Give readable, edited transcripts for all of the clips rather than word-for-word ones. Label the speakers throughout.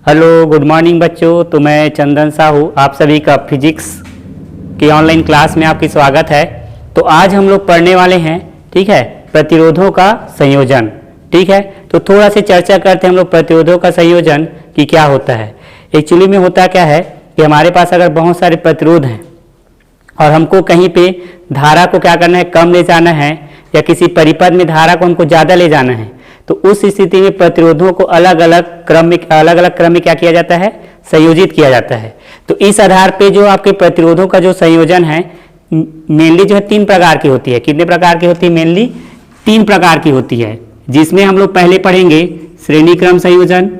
Speaker 1: Hello good morning बच्चों। तो मैं चंदन साहू आप सभी का फिजिक्स की ऑनलाइन क्लास में आपकी स्वागत है। तो आज हम लोग पढ़ने वाले हैं, ठीक है, प्रतिरोधों का संयोजन। ठीक है, तो थोड़ा सी चर्चा करते हैं हम लोग प्रतिरोधों का संयोजन कि क्या होता है। एक्चुअली में होता क्या है कि हमारे पास अगर बहुत सारे प्रतिरोध हैं और हमको कहीं पे धारा को क्या करना है, कम ले जाना है, या किसी परिपथ में धारा को हमको ज़्यादा ले जाना है, तो उस स्थिति में प्रतिरोधों को अलग अलग क्रम में क्या किया जाता है, संयोजित किया जाता है। तो इस आधार पे जो आपके प्रतिरोधों का जो संयोजन है मेनली जो है 3 प्रकार की होती है। कितने प्रकार की होती है? मेनली 3 प्रकार की होती है, जिसमें हम लोग पहले पढ़ेंगे श्रेणी क्रम संयोजन,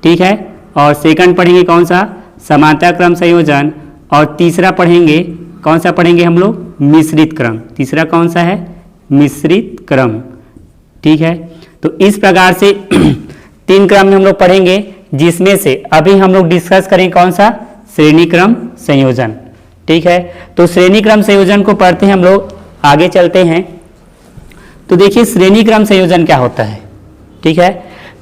Speaker 1: ठीक है, और सेकंड पढ़ेंगे कौन सा, समांतर क्रम संयोजन, और तीसरा पढ़ेंगे कौन सा पढ़ेंगे हम लोग, मिश्रित क्रम। तीसरा कौन सा है, मिश्रित क्रम। ठीक है, तो इस प्रकार से 3 क्रम में हम लोग पढ़ेंगे, जिसमें से अभी हम लोग डिस्कस करें कौन सा, श्रेणी क्रम संयोजन। ठीक है, तो श्रेणी क्रम संयोजन को पढ़ते हैं हम लोग, आगे चलते हैं। तो देखिए श्रेणी क्रम संयोजन क्या होता है। ठीक है,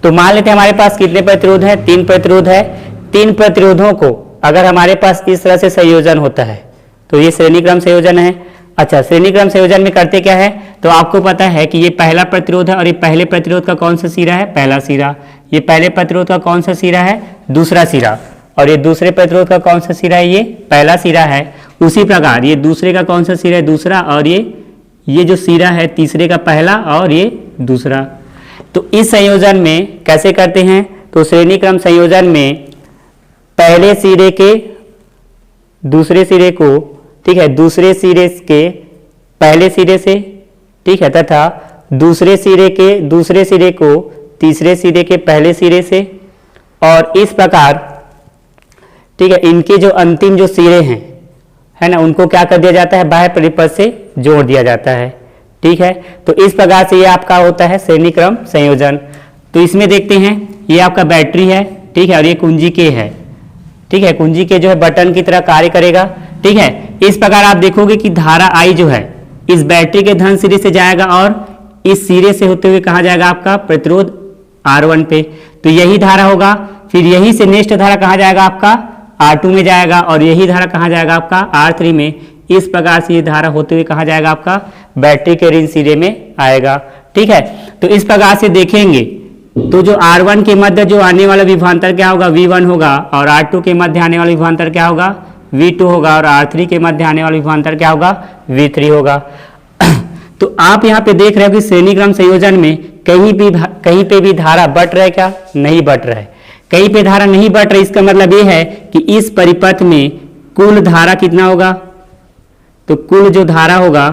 Speaker 1: तो मान लेते हैं हमारे पास कितने प्रतिरोध है, 3 प्रतिरोध है। 3 प्रतिरोधों को अगर हमारे पास इस तरह से संयोजन होता है तो ये श्रेणी क्रम संयोजन है। अच्छा, श्रेणी क्रम संयोजन में करते क्या है, तो आपको पता है कि ये पहला प्रतिरोध है और ये पहले प्रतिरोध का कौन सा सिरा है, पहला सिरा। ये पहले प्रतिरोध का कौन सा सिरा है, दूसरा सिरा। और ये दूसरे प्रतिरोध का कौन सा सिरा है, ये पहला सिरा है। उसी प्रकार ये दूसरे का कौन सा सिरा है, दूसरा। और ये जो सिरा है तीसरे का पहला और ये दूसरा। तो इस संयोजन में कैसे करते हैं, तो श्रेणी क्रम संयोजन में पहले सिरे के दूसरे सिरे को, ठीक है, दूसरे सिरे के पहले सिरे से, ठीक है, तथा दूसरे सिरे के दूसरे सिरे को तीसरे सिरे के पहले सिरे से, और इस प्रकार, ठीक है, इनके जो अंतिम जो सिरे हैं, है ना, उनको क्या कर दिया जाता है, बाह्य परिपथ से जोड़ दिया जाता है। ठीक है, तो इस प्रकार से ये आपका होता है श्रेणी क्रम संयोजन। तो इसमें देखते हैं, ये आपका बैटरी है, ठीक है, और ये कुंजी के है। ठीक है, कुंजी के जो है बटन की तरह कार्य करेगा। ठीक है, इस प्रकार आप देखोगे कि धारा I जो है इस बैटरी के धन सिरे से जाएगा और इस सिरे से होते हुए कहाँ जाएगा, आपका प्रतिरोध R1 पे। तो यही धारा होगा, फिर यही से नेक्स्ट धारा कहाँ जाएगा, आपका R2 में जाएगा, और यही धारा कहाँ जाएगा, आपका R3 में। इस प्रकार से ये धारा होते हुए कहाँ जाएगा, आपका बैटरी के ऋण सिरे में आएगा। ठीक है, तो इस प्रकार से देखेंगे तो जो R1 के मध्य जो आने वाला विभवांतर क्या होगा, V1 होगा, और R2 के मध्य आने वाला विभवांतर क्या होगा, V2 होगा, और R3 के मध्य आने वाला विभवांतर क्या होगा, V3 होगा। तो आप यहाँ पे देख रहे हो कि श्रेणी क्रम संयोजन में कहीं पे भी धारा बट रहा है क्या, नहीं बट रहा है। कहीं पे धारा नहीं बट रही, इसका मतलब ये है कि इस परिपथ में कुल धारा कितना होगा, तो कुल जो धारा होगा,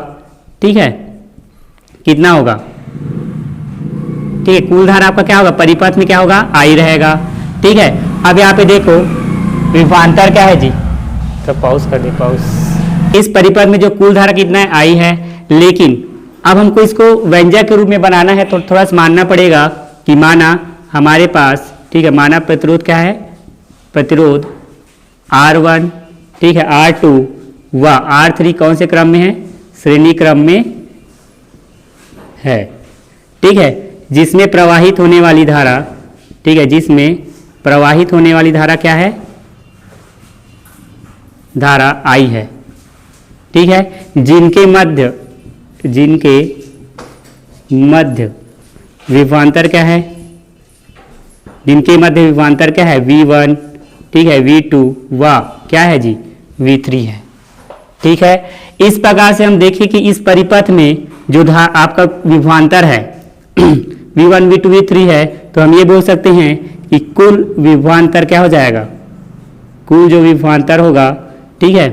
Speaker 1: ठीक है, कितना होगा, ठीक है, कुल धारा आपका क्या होगा, परिपथ में क्या होगा, I रहेगा। ठीक है, अब यहाँ पे देखो विभवांतर क्या है जी, तो पॉज कर दे, पॉज। इस परिपथ में जो कुल धारा कितना है, I है, लेकिन अब हमको इसको व्यंजक के रूप में बनाना है, तो थोड़ा सा मानना पड़ेगा कि माना हमारे पास, ठीक है, माना प्रतिरोध क्या है, प्रतिरोध R1, ठीक है, R2 व R3 कौन से क्रम में है, श्रेणी क्रम में है। ठीक है, जिसमें प्रवाहित होने वाली धारा, ठीक है, जिसमें प्रवाहित होने वाली धारा क्या है, धारा I है। ठीक है, जिनके मध्य विभवांतर क्या है, जिनके मध्य विभवांतर क्या है, V1, ठीक है, V2 व क्या है जी, V3 है। ठीक है, इस प्रकार से हम देखें कि इस परिपथ में जो आपका विभवांतर है V1, V2, V3 है, तो हम ये बोल सकते हैं कि कुल विभवांतर क्या हो जाएगा, कुल जो विभवांतर होगा, ठीक है,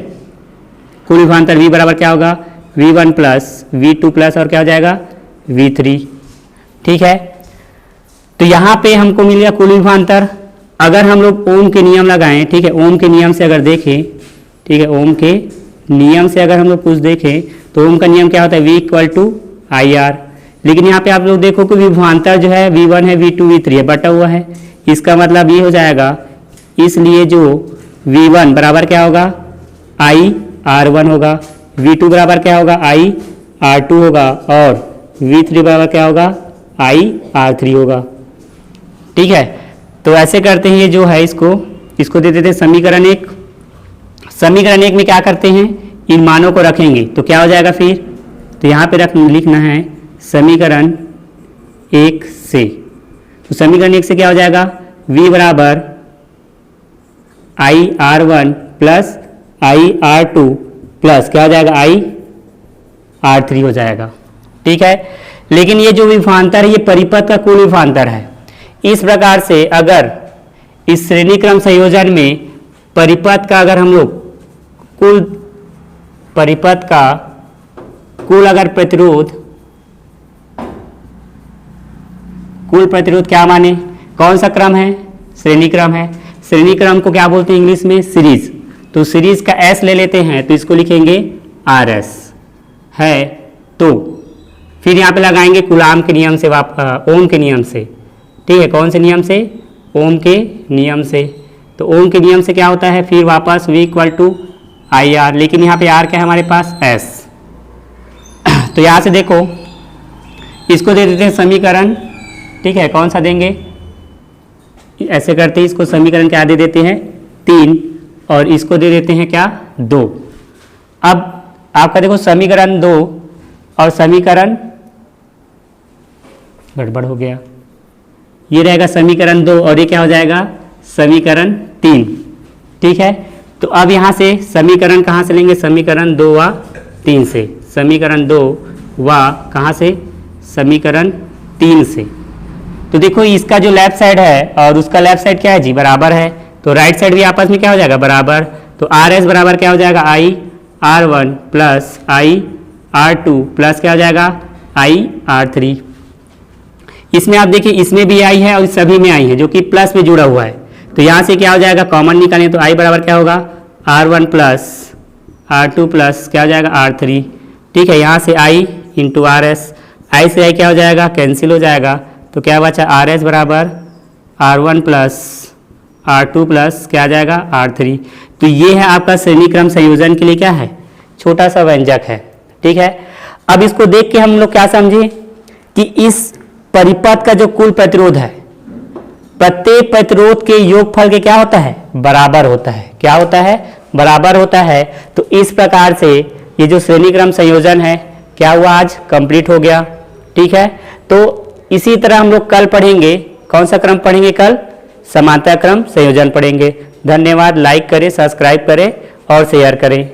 Speaker 1: कुल विभवांतर V बराबर क्या होगा, V1 प्लस V2 प्लस और क्या हो जाएगा, V3। ठीक है, तो यहाँ पे हमको मिल गया कुल विभवांतर। अगर हम लोग ओम के नियम लगाएं, ठीक है, ओम के नियम से अगर देखें, ठीक है, ओम के नियम से अगर हम लोग कुछ देखें तो ओम का नियम क्या होता है, V = IR। लेकिन यहाँ पे आप लोग देखो कि विभवांतर जो है V1 है, V2, V3 है, बटा हुआ है। इसका मतलब ये हो जाएगा, इसलिए जो V1 बराबर क्या होगा, I R1 होगा, V2 बराबर क्या होगा, I R2 होगा, और V3 बराबर क्या होगा, I R3 होगा। ठीक है, तो ऐसे करते हैं, ये जो है इसको दे देते हैं समीकरण एक। समीकरण एक में क्या करते हैं, इन मानों को रखेंगे तो क्या हो जाएगा फिर, तो यहाँ पे लिखना है समीकरण एक से। तो समीकरण एक से क्या हो जाएगा, v बराबर I R one plus I R two plus क्या हो जाएगा आई आर थ्री हो जाएगा। ठीक है, लेकिन ये जो विभवांतर है ये परिपथ का कुल विभवांतर है। इस प्रकार से अगर इस श्रेणी क्रम संयोजन में परिपथ का अगर हम लोग परिपथ का कुल अगर कुल प्रतिरोध क्या माने, कौन सा क्रम है, श्रेणी क्रम है। श्रेणी क्रम को क्या बोलते हैं इंग्लिश में, सीरीज। तो सीरीज का एस ले लेते हैं तो इसको लिखेंगे आर एस है। तो फिर यहाँ पे लगाएंगे कूलाम के नियम से, ओम के नियम से। ठीक है, कौन से नियम से, ओम के नियम से। तो ओम के नियम से क्या होता है फिर वापस v equal to I R, लेकिन यहाँ पे आर क्या है हमारे पास एस। तो यहाँ से देखो इसको दे देते हैं समीकरण, ठीक है, कौन सा देंगे, ऐसे करते हैं, इसको समीकरण क्या दे देते हैं 3 और इसको दे देते हैं क्या 2। अब आपका देखो समीकरण 2 और समीकरण, गड़बड़ हो गया, ये रहेगा समीकरण 2 और ये क्या हो जाएगा समीकरण 3। ठीक है, तो अब यहाँ से समीकरण कहाँ से लेंगे, समीकरण 2 व 3 से। समीकरण 2 व कहाँ से, समीकरण 3 से। तो देखो इसका जो लेफ्ट साइड है और उसका लेफ्ट साइड क्या है जी, बराबर है। तो राइट साइड भी आपस में क्या हो जाएगा बराबर। तो आर एस बराबर क्या हो जाएगा I R one plus I R two plus क्या हो जाएगा आई आर थ्री। इसमें आप देखिए इसमें भी आई है और सभी में आई है जो कि प्लस में जुड़ा हुआ है। तो यहाँ से क्या हो जाएगा कॉमन निकालें तो आई बराबर क्या होगा R one plus R two plus क्या हो जाएगा आर थ्री। ठीक है, यहाँ से I into R S, I से आई क्या हो जाएगा कैंसिल हो जाएगा। तो क्या बचा आर एस बराबर R one plus R two plus क्या आ जाएगा आर थ्री। तो ये है आपका श्रेणी क्रम संयोजन के लिए क्या है छोटा सा व्यंजक है। ठीक है, अब इसको देख के हम लोग क्या समझे कि इस परिपथ का जो कुल प्रतिरोध है प्रत्येक प्रतिरोध के योगफल के क्या होता है बराबर होता है। क्या होता है बराबर होता है। तो इस प्रकार से ये जो श्रेणी क्रम संयोजन है क्या हुआ आज कंप्लीट हो गया। ठीक है, तो इसी तरह हम लोग कल पढ़ेंगे, कौन सा क्रम पढ़ेंगे कल, समांतर क्रम संयोजन पढ़ेंगे। धन्यवाद, लाइक करें, सब्सक्राइब करें और शेयर करें।